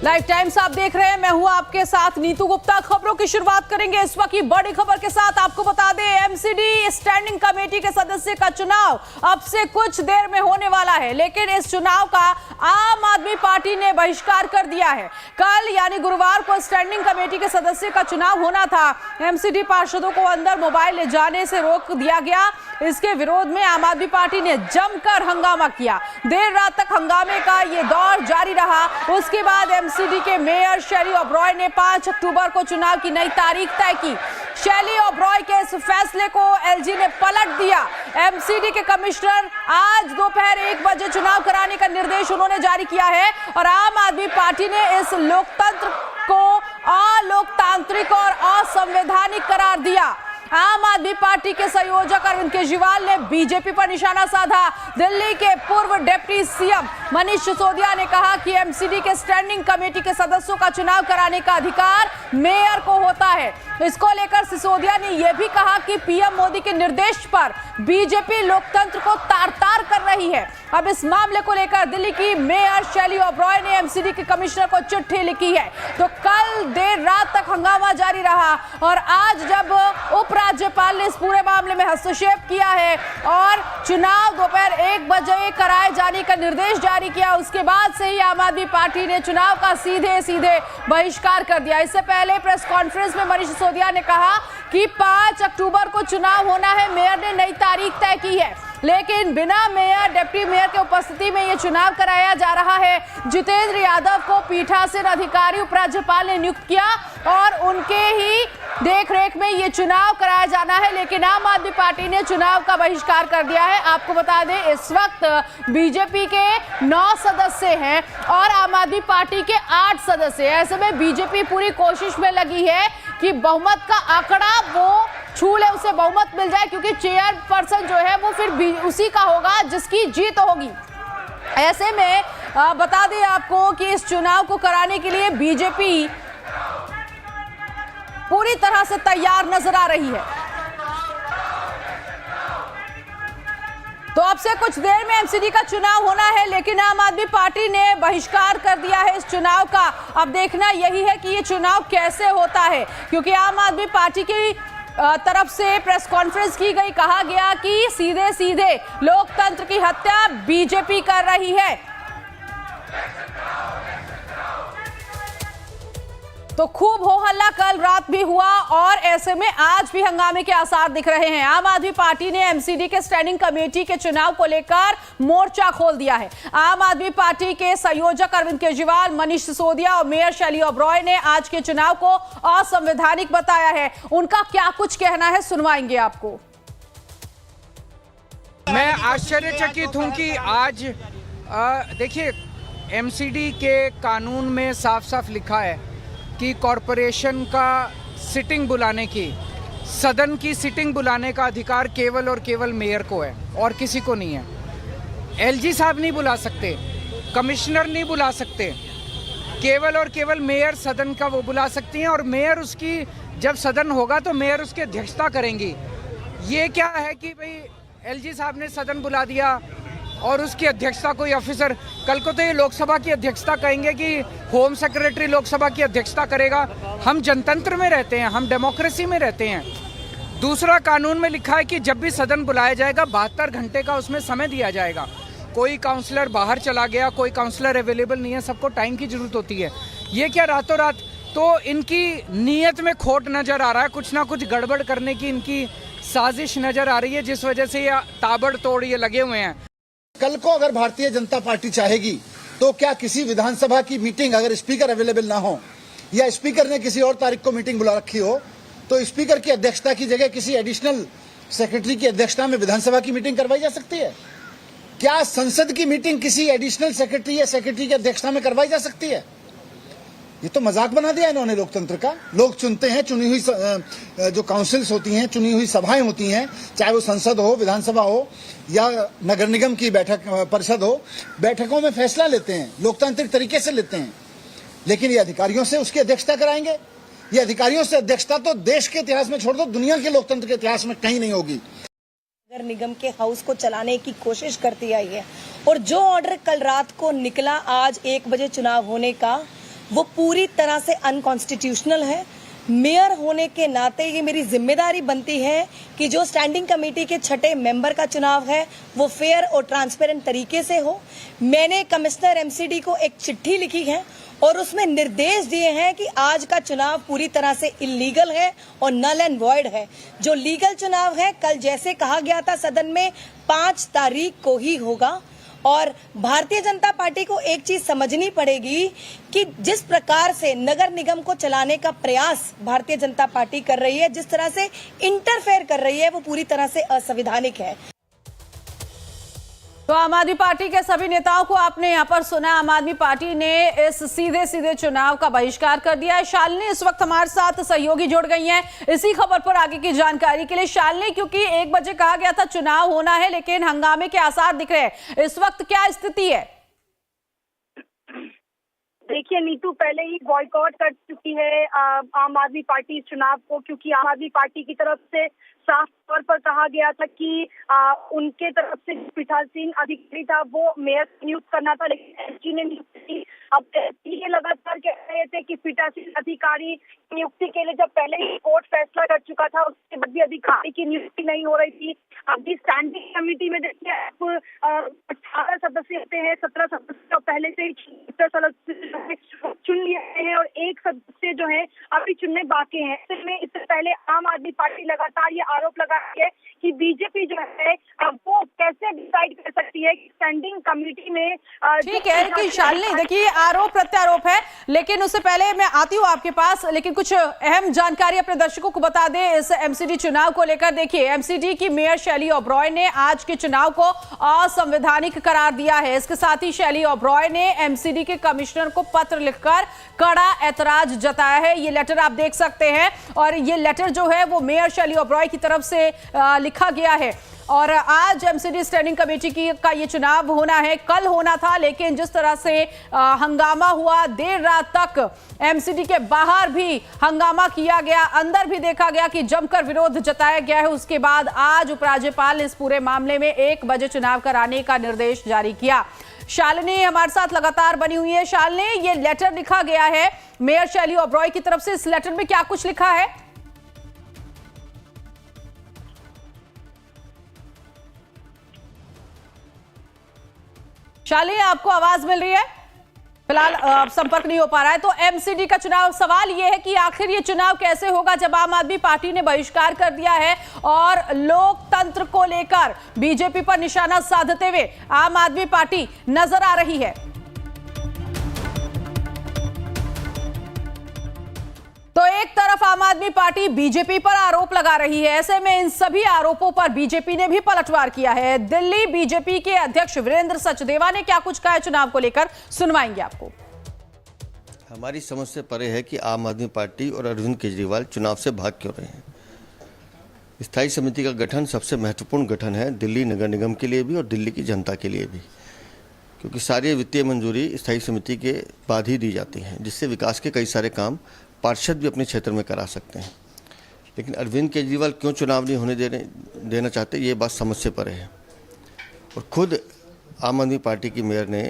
Live times आप देख रहे हैं, मैं हूं आपके साथ नीतू गुप्ता। खबरों की शुरुआत करेंगे इस वक्त की बड़ी खबर के साथ। आपको बता दें, एमसीडी स्टैंडिंग कमेटी के सदस्य का चुनाव अब से कुछ देर में होने वाला है, लेकिन इस चुनाव का आम आदमी पार्टी ने बहिष्कार कर दिया है। कल यानी गुरुवार को स्टैंडिंग कमेटी के सदस्य का चुनाव होना था। एमसीडी पार्षदों को अंदर मोबाइल ले जाने से रोक दिया गया। इसके विरोध में आम आदमी पार्टी ने जमकर हंगामा किया। देर रात तक हंगामे का ये दौर जारी रहा। उसके बाद एमसीडी के मेयर शैली ओबरॉय ने 5 अक्टूबर को चुनाव की नई तारीख तय की। शैली ओबरॉय के इस फैसले को एलजी ने पलट दिया। एमसीडी के कमिश्नर आज दोपहर 1 बजे चुनाव कराने का निर्देश उन्होंने जारी किया है और आम आदमी पार्टी ने इस लोकतंत्र को अलोकतांत्रिक और असंवैधानिक करार दिया। आम आदमी पार्टी के संयोजक अरविंद केजरीवाल ने बीजेपी पर निशाना साधा। दिल्ली के पूर्व डिप्टी सीएम मनीष सिसोदिया ने कहा कि एमसीडी के स्टैंडिंग कमेटी के सदस्यों का चुनाव कराने का अधिकार मेयर को होता है। इसको लेकर सिसोदिया ने यह भी कहा कि पीएम मोदी के निर्देश पर बीजेपी लोकतंत्र को तार-तार कर रही है। अब इस मामले को लेकर दिल्ली की मेयर शैली ओबरॉय ने एमसीडी के कमिश्नर को चिट्ठी लिखी है। तो कल देर रात तक हंगामा जारी रहा और आज जब उपराज्यपाल ने इस पूरे मामले में हस्तक्षेप किया है और चुनाव दोपहर 1 बजे कराए जाने का निर्देश जारी किया, उसके बाद से ही आम आदमी पार्टी ने चुनाव का सीधे बहिष्कार कर दिया। इससे पहले प्रेस कॉन्फ्रेंस में मनीष सिसोदिया ने कहा कि 5 अक्टूबर को चुनाव होना है। मेयर ने नई तारीख तय की है, लेकिन बिना मेयर डिप्टी मेयर के उपस्थिति में यह चुनाव कराया जा रहा है। जितेंद्र यादव को पीठासीन अधिकारी उपराज्यपाल ने नियुक्त किया और उनके ही देखरेख में यह चुनाव कराया जाना है, लेकिन आम आदमी पार्टी ने चुनाव का बहिष्कार कर दिया है। आपको बता दें, इस वक्त बीजेपी के 9 सदस्य हैं और आम आदमी पार्टी के 8 सदस्य हैं। ऐसे में बीजेपी पूरी कोशिश में लगी है कि बहुमत का आंकड़ा वो छू ले, उसे बहुमत मिल जाए, क्योंकि चेयरपर्सन जो है वो फिर उसी का होगा जिसकी जीत होगी। ऐसे में बता दें आपको कि इस चुनाव को कराने के लिए बीजेपी पूरी तरह से तैयार नजर आ रही है। तो अब से कुछ देर में एमसीडी का चुनाव होना है, लेकिन आम आदमी पार्टी ने बहिष्कार कर दिया है इस चुनाव का। अब देखना यही है कि ये चुनाव कैसे होता है, क्योंकि आम आदमी पार्टी की तरफ से प्रेस कॉन्फ्रेंस की गई, कहा गया कि सीधे लोकतंत्र की हत्या बीजेपी कर रही है। तो खूब हो हल्ला कल रात भी हुआ और ऐसे में आज भी हंगामे के आसार दिख रहे हैं। आम आदमी पार्टी ने एमसीडी के स्टैंडिंग कमेटी के चुनाव को लेकर मोर्चा खोल दिया है। आम आदमी पार्टी के संयोजक अरविंद केजरीवाल, मनीष सिसोदिया और मेयर शैली ओबरॉय ने आज के चुनाव को असंवैधानिक बताया है। उनका क्या कुछ कहना है, सुनवाएंगे आपको। मैं आश्चर्यचकित हूं कि आज देखिए, एमसीडी के कानून में साफ साफ लिखा है कि कॉरपोरेशन का सिटिंग बुलाने की, सदन की सिटिंग बुलाने का अधिकार केवल और केवल मेयर को है और किसी को नहीं है। एलजी साहब नहीं बुला सकते, कमिश्नर नहीं बुला सकते, केवल और केवल मेयर सदन का वो बुला सकती हैं और मेयर उसकी, जब सदन होगा तो मेयर उसकी अध्यक्षता करेंगी। ये क्या है कि भाई एलजी साहब ने सदन बुला दिया और उसकी अध्यक्षता कोई ऑफिसर, कल को तो ये लोकसभा की अध्यक्षता कहेंगे कि होम सेक्रेटरी लोकसभा की अध्यक्षता करेगा। हम जनतंत्र में रहते हैं, हम डेमोक्रेसी में रहते हैं। दूसरा, कानून में लिखा है कि जब भी सदन बुलाया जाएगा 72 घंटे का उसमें समय दिया जाएगा। कोई काउंसलर बाहर चला गया, कोई काउंसलर अवेलेबल नहीं है, सबको टाइम की जरूरत होती है। ये क्या रातों रात, तो इनकी नीयत में खोट नजर आ रहा है, कुछ ना कुछ गड़बड़ करने की इनकी साजिश नजर आ रही है, जिस वजह से ये ताबड़तोड़ ये लगे हुए हैं। कल को अगर भारतीय जनता पार्टी चाहेगी तो क्या किसी विधानसभा की मीटिंग, अगर स्पीकर अवेलेबल ना हो या स्पीकर ने किसी और तारीख को मीटिंग बुला रखी हो, तो स्पीकर की अध्यक्षता की जगह किसी एडिशनल सेक्रेटरी की अध्यक्षता में विधानसभा की मीटिंग करवाई जा सकती है? क्या संसद की मीटिंग किसी एडिशनल सेक्रेटरी या सेक्रेटरी की अध्यक्षता में करवाई जा सकती है? ये तो मजाक बना दिया इन्होंने लोकतंत्र का। लोग चुनते हैं, चुनी हुई जो काउंसिल्स होती हैं, चुनी हुई सभाएं होती हैं, चाहे वो संसद हो, विधानसभा हो या नगर निगम की बैठक परिषद हो, बैठकों में फैसला लेते हैं, लोकतांत्रिक तरीके से लेते हैं। लेकिन ये अधिकारियों से उसकी अध्यक्षता कराएंगे? ये अधिकारियों से अध्यक्षता तो देश के इतिहास में छोड़ दो, दुनिया के लोकतंत्र के इतिहास में कहीं नहीं होगी। नगर निगम के हाउस को चलाने की कोशिश करती आई है और जो ऑर्डर कल रात को निकला आज 1 बजे चुनाव होने का, वो पूरी तरह से अनकॉन्स्टिट्यूशनल है। मेयर होने के नाते ये मेरी जिम्मेदारी बनती है कि जो स्टैंडिंग कमेटी के 6ठे मेंबर का चुनाव है वो फेयर और ट्रांसपेरेंट तरीके से हो। मैंने कमिश्नर एमसीडी को एक चिट्ठी लिखी है और उसमें निर्देश दिए हैं कि आज का चुनाव पूरी तरह से इलीगल है और नल एंड वॉइड है। जो लीगल चुनाव है कल जैसे कहा गया था सदन में 5 तारीख को ही होगा। और भारतीय जनता पार्टी को एक चीज समझनी पड़ेगी कि जिस प्रकार से नगर निगम को चलाने का प्रयास भारतीय जनता पार्टी कर रही है, जिस तरह से इंटरफेयर कर रही है, वो पूरी तरह से असंवैधानिक है। तो आम आदमी पार्टी के सभी नेताओं को आपने यहाँ पर सुना। आम आदमी पार्टी ने इस सीधे चुनाव का बहिष्कार कर दिया है। शालिनी इस वक्त हमारे साथ सहयोगी जुड़ गई हैं इसी खबर पर आगे की जानकारी के लिए। शालिनी, क्योंकि 1 बजे कहा गया था चुनाव होना है, लेकिन हंगामे के आसार दिख रहे हैं, इस वक्त क्या स्थिति है? देखिए नीतू, पहले ही बॉयकॉट कर चुकी है आम आदमी पार्टी इस चुनाव को, क्योंकि आम आदमी पार्टी की तरफ से साफ तौर पर कहा गया था कि उनके तरफ से पीठासीन अधिकारी था वो मेयर नियुक्त करना था, लेकिन एसजी ने नियुक्त की। अब ये लगातार कह रहे थे कि पीठासीन अधिकारी नियुक्ति के लिए जब पहले ही कोर्ट फैसला कर चुका था, उसके बाद भी अधिकारी की नियुक्ति नहीं हो रही थी। अभी स्टैंडिंग कमेटी में देखिए आप 18 सदस्य होते हैं, 17 सदस्य पहले से ही सदस्य चुन लिए हैं और 1 सदस्य जो है अभी चुनने बाकी हैं। इससे पहले आम आदमी पार्टी लगातार ये आरोप लगा रही है कि बीजेपी जो है वो कैसे डिसाइड कर सकती है कि स्टैंडिंग कमेटी में। ठीक है कि शालिनी, देखिए आरोप प्रत्यारोप है, लेकिन उससे पहले मैं आती हूँ आपके पास, लेकिन कुछ अहम जानकारी अपने दर्शकों को बता दें इस एमसीडी चुनाव को लेकर। देखिए एमसीडी की मेयर शैली ओबरॉय ने आज के चुनाव को असंवैधानिक करार दिया है। इसके साथ ही शैली ओबरॉय ने एमसीडी के कमिश्नर को पत्र लिखकर कड़ा ऐतराज जताया है। ये लेटर आप देख सकते हैं और ये लेटर जो है वो मेयर शैली ओबरॉय की तरफ से लिखा गया है। और आज एमसीडी स्टैंडिंग कमेटी का ये चुनाव होना है, कल होना था, लेकिन जिस तरह से हंगामा हुआ, देर रात तक एमसीडी के बाहर भी हंगामा किया गया, अंदर भी देखा गया कि जमकर विरोध जताया गया है। उसके बाद आज उपराज्यपाल ने इस पूरे मामले में 1 बजे चुनाव कराने का निर्देश जारी किया। शालिनी हमारे साथ लगातार बनी हुई है। शालिनी, ये लेटर लिखा गया है मेयर शैली ओबरॉय की तरफ से, इस लेटर में क्या कुछ लिखा है? शालिनी, आपको आवाज मिल रही है? फिलहाल संपर्क नहीं हो पा रहा है। तो एमसीडी का चुनाव, सवाल यह है कि आखिर ये चुनाव कैसे होगा जब आम आदमी पार्टी ने बहिष्कार कर दिया है और लोकतंत्र को लेकर बीजेपी पर निशाना साधते हुए आम आदमी पार्टी नजर आ रही है। तो एक तरफ आम आदमी पार्टी बीजेपी पर आरोप लगा रही है, ऐसे में इन सभी आरोपों पर बीजेपी ने भी पलटवार किया है। दिल्ली बीजेपी के अध्यक्ष वीरेंद्र सचदेवा ने क्या कुछ कहा है चुनाव को लेकर, सुनवाएंगे आपको। हमारी समझ से परे है कि आम आदमी पार्टी और अरविंद केजरीवाल चुनाव से भाग क्यों रहे हैं। स्थायी समिति का गठन सबसे महत्वपूर्ण गठन है दिल्ली नगर निगम के लिए भी और दिल्ली की जनता के लिए भी, क्योंकि सारी वित्तीय मंजूरी स्थायी समिति के बाद ही दी जाती है, जिससे विकास के कई सारे काम पार्षद भी अपने क्षेत्र में करा सकते हैं। लेकिन अरविंद केजरीवाल क्यों चुनाव नहीं होने देना चाहते, ये बात समझ से परे है। और खुद आम आदमी पार्टी की मेयर ने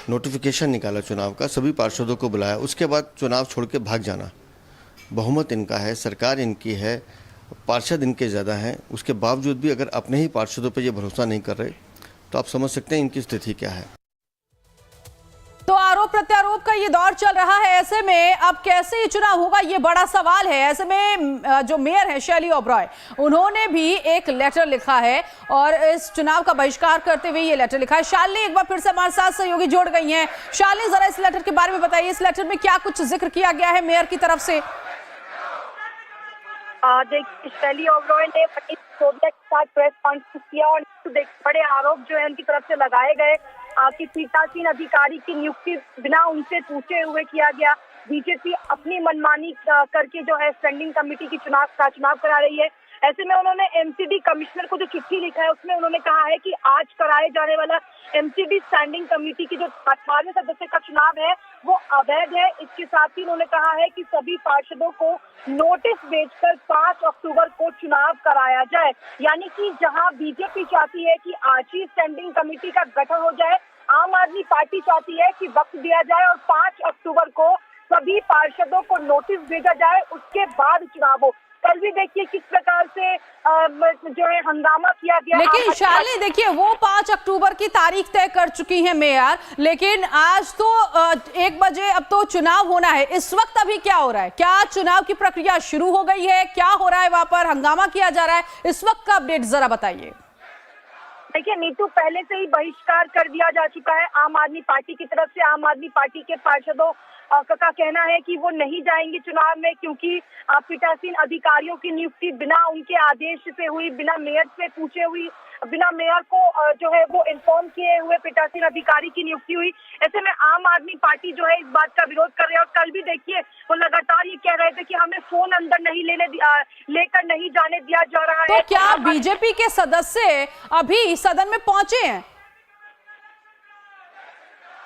नोटिफिकेशन निकाला चुनाव का, सभी पार्षदों को बुलाया, उसके बाद चुनाव छोड़ के भाग जाना। बहुमत इनका है, सरकार इनकी है, पार्षद इनके ज़्यादा हैं, उसके बावजूद भी अगर अपने ही पार्षदों पर ये भरोसा नहीं कर रहे तो आप समझ सकते हैं इनकी स्थिति क्या है। तो आरोप प्रत्यारोप का ये दौर चल रहा है, ऐसे में अब कैसे ये चुनाव होगा, ये बड़ा सवाल है। ऐसे में जो मेयर है शैली ओबरॉय, उन्होंने भी एक लेटर लिखा है और इस चुनाव का बहिष्कार करते हुए ये लेटर लिखा है। शालिनी एक बार फिर से हमारे साथ सहयोगी जोड़ गई हैं। शालिनी, जरा इस लेटर के बारे में बताइए, इस लेटर में क्या कुछ जिक्र किया गया है मेयर की तरफ से? देखिए शैली ओबरॉय ने सोनिया के साथ प्रेस कॉन्फ्रेंस किया और बड़े आरोप जो है उनकी तरफ से लगाए गए कि पीठासीन अधिकारी की नियुक्ति बिना उनसे पूछे हुए किया गया। बीजेपी अपनी मनमानी करके जो है स्टैंडिंग कमेटी की चुनाव करा रही है। ऐसे में उन्होंने एमसीडी कमिश्नर को जो चिट्ठी लिखा है उसमें उन्होंने कहा है कि आज कराए जाने वाला एमसीडी स्टैंडिंग कमेटी की जो 18वें सदस्य का चुनाव है वो अवैध है। इसके साथ ही उन्होंने कहा है कि सभी पार्षदों को नोटिस भेजकर 5 अक्टूबर को चुनाव कराया जाए। यानी कि जहां बीजेपी चाहती है कि आज ही स्टैंडिंग कमेटी का गठन हो जाए, आम आदमी पार्टी चाहती है कि वक्त दिया जाए और 5 अक्टूबर को सभी पार्षदों को नोटिस भेजा जाए, उसके बाद चुनाव हो। कल भी देखिए किस प्रकार से जो है हंगामा किया गया। लेकिन शालिनी देखिए, वो 5 अक्टूबर की तारीख तय कर चुकी है मेयर, लेकिन आज तो 1 बजे अब तो चुनाव होना है। इस वक्त अभी क्या हो रहा है? क्या चुनाव की प्रक्रिया शुरू हो गई है? क्या हो रहा है वहां पर? हंगामा किया जा रहा है? इस वक्त का अपडेट जरा बताइए। देखिए नीतू, पहले से ही बहिष्कार कर दिया जा चुका है आम आदमी पार्टी की तरफ से। आम आदमी पार्टी के पार्षदों का कहना है कि वो नहीं जाएंगे चुनाव में, क्योंकि पीठासीन अधिकारियों की नियुक्ति बिना उनके आदेश से हुई, बिना मेयर से पूछे हुई, बिना मेयर को जो है वो इन्फॉर्म किए हुए पीठासीन अधिकारी की नियुक्ति हुई। ऐसे में आम आदमी पार्टी जो है इस बात का विरोध कर रहे हैं। और कल भी देखिए वो लगातार ये कह रहे थे कि हमें फोन अंदर नहीं लेकर नहीं जाने दिया जा रहा है। तो क्या बीजेपी के सदस्य अभी सदन में पहुंचे हैं?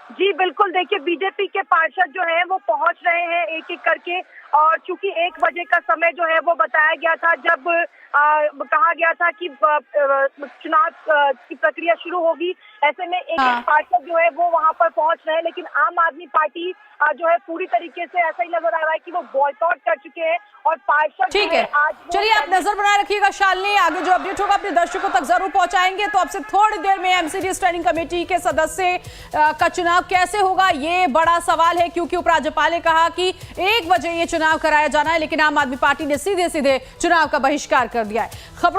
जी बिल्कुल, देखिए बीजेपी के पार्षद जो है वो पहुंच रहे हैं एक एक करके। और चूंकि 1 बजे का समय जो है वो बताया गया था, जब कहा गया था कि चुनाव की प्रक्रिया शुरू होगी, ऐसे में एक पार्षद जो है वो वहां पर पहुंच रहे हैं। लेकिन आम आदमी पार्टी जो है पूरी तरीके से ऐसा ही नजर आ रहा है कि वो बॉयकॉट कर चुके हैं और पार्षद ठीक है। चलिए आप नजर बनाए रखिएगा शालिनी, आगे जो अपडेट होगा अपने दर्शकों तक जरूर पहुंचाएंगे। तो आपसे थोड़ी देर में एमसीडी स्टैंडिंग कमेटी के सदस्य का चुनाव कैसे होगा, ये बड़ा सवाल है, क्योंकि उपराज्यपाल ने कहा कि 1 बजे ये चुनाव कराया जाना है, लेकिन आम आदमी पार्टी ने सीधे सीधे चुनाव का बहिष्कार कर दिया है। खबरों